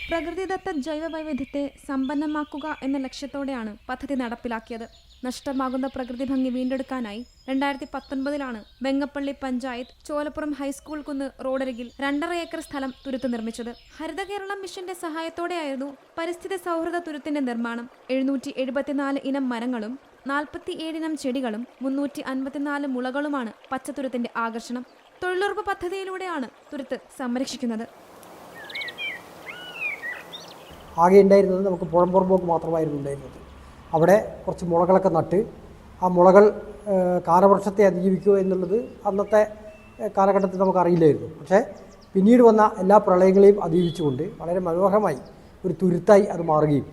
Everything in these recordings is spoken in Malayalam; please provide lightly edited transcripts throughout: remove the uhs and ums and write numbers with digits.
പ്രകൃതിദത്ത ജൈവ വൈവിധ്യത്തെ സമ്പന്നമാക്കുക എന്ന ലക്ഷ്യത്തോടെയാണ് പദ്ധതി നടപ്പിലാക്കിയത്. നഷ്ടമാകുന്ന പ്രകൃതി ഭംഗി വീണ്ടെടുക്കാനായി 2019 വെങ്ങപ്പള്ളി പഞ്ചായത്ത് ചോലപ്പുറം ഹൈസ്കൂൾ കുന്ന് റോഡരികിൽ 2.5 ഏക്കർ സ്ഥലം തുരുത്ത് നിർമ്മിച്ചത്. ഹരിത കേരളം മിഷന്റെ സഹായത്തോടെയായിരുന്നു പരിസ്ഥിതി സൗഹൃദ തുരുത്തിന്റെ നിർമ്മാണം. 774 ഇനം മരങ്ങളും 47 ഇനം ചെടികളും 354 മുളകളുമാണ് പച്ചത്തുരുത്തിന്റെ ആകർഷണം. തൊഴിലുറപ്പ് പദ്ധതിയിലൂടെയാണ് തുരുത്ത് സംരക്ഷിക്കുന്നത്. ആകെ ഉണ്ടായിരുന്നത് നമുക്ക് പുഴമ്പുറമ്പോക്ക് മാത്രമായിരുന്നു ഉണ്ടായിരുന്നത്. അവിടെ കുറച്ച് മുളകളൊക്കെ നട്ട് ആ മുളകൾ കാലവർഷത്തെ അതിജീവിക്കുക എന്നുള്ളത് അന്നത്തെ കാലഘട്ടത്തിൽ നമുക്കറിയില്ലായിരുന്നു. പക്ഷേ പിന്നീട് വന്ന എല്ലാ പ്രളയങ്ങളെയും അതിജീവിച്ചുകൊണ്ട് വളരെ മനോഹരമായി ഒരു തുരുത്തായി അത് മാറുകയും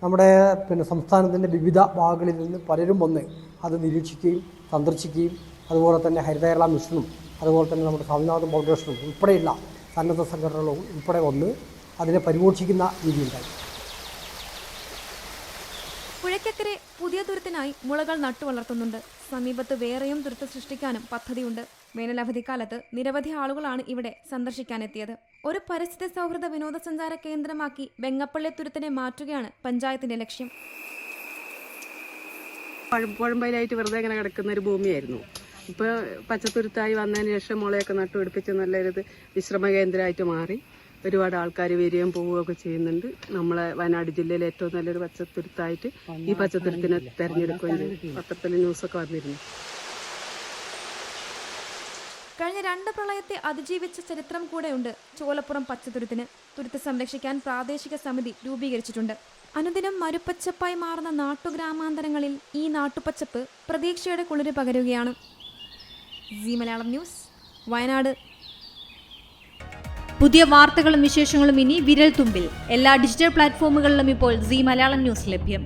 നമ്മുടെ സംസ്ഥാനത്തിൻ്റെ വിവിധ ഭാഗങ്ങളിൽ നിന്ന് പലരും വന്ന് അത് നിരീക്ഷിക്കുകയും സന്ദർശിക്കുകയും അതുപോലെ തന്നെ ഹരിത കേരള മിഷനും അതുപോലെ തന്നെ നമ്മുടെ സ്വാമിനാഥൻ ഫൗണ്ടേഷനും ഉൾപ്പെടെയുള്ള സന്നദ്ധ സംഘടനകളും ഉൾപ്പെടെ വന്ന് അതിനെ പരിപോഷിക്കുന്ന രീതിയുണ്ടായി. പുഴയ്ക്കക്കരെ പുതിയ തുരുത്തിനായി മുളകൾ നട്ടുവളർത്തുന്നുണ്ട്. സമീപത്ത് വേറെയും തുരുത്ത് സൃഷ്ടിക്കാനും പദ്ധതിയുണ്ട്. വേനലവധിക്കാലത്ത് നിരവധി ആളുകളാണ് ഇവിടെ സന്ദർശിക്കാനെത്തിയത്. ഒരു പരിസ്ഥിതി സൗഹൃദ വിനോദസഞ്ചാര കേന്ദ്രമാക്കി വെങ്ങപ്പള്ളി തുരുത്തിനെ മാറ്റുകയാണ് പഞ്ചായത്തിന്റെ ലക്ഷ്യം. പുഴമ്പയിലായിട്ട് വെറുതെ ഇങ്ങനെ കിടക്കുന്ന ഒരു ഭൂമിയായിരുന്നു. ഇപ്പോൾ പച്ചത്തുരുത്തായി വന്നതിന് ശേഷം മുളയൊക്കെ നട്ടുപിടിപ്പിച്ച് നല്ലൊരു വിശ്രമ കേന്ദ്രമായിട്ട് മാറി. ഒരുപാട് ആൾക്കാർ വരികയും പോവുകയൊക്കെ ചെയ്യുന്നുണ്ട്. നമ്മളെ വയനാട് ജില്ലയിലെ ഏറ്റവും നല്ലൊരു പച്ചത്തുരുത്തായിട്ട് ഈ പച്ചത്തുരുത്തിനെ തെരഞ്ഞെടുക്കുകയും ചെയ്തു. പത്രത്തിൽ ന്യൂസൊക്കെ വന്നിരുന്നു. കഴിഞ്ഞ 2 പ്രളയത്തെ അതിജീവിച്ച ചരിത്രം കൂടെയുണ്ട് ചോലപ്പുറം പച്ചത്തുരുത്തിന്. തുരുത്ത് സംരക്ഷിക്കാൻ പ്രാദേശിക സമിതി രൂപീകരിച്ചിട്ടുണ്ട്. അനുദിനം മരുപ്പച്ചപ്പായി മാറുന്ന നാട്ടുഗ്രാമാന്തരങ്ങളിൽ ഈ നാട്ടുപച്ചപ്പ് പ്രതീക്ഷയുടെ കുളിര് പകരുകയാണ്. Zee Malayalam news, Wayanad. പുതിയ വാർത്തകളും വിശേഷങ്ങളും ഇനി വിരൽ തുമ്പിൽ. എല്ലാ ഡിജിറ്റൽ പ്ലാറ്റ്ഫോമുകളിലും ഇപ്പോൾ സീ മലയാളം ന്യൂസ് ലഭ്യം.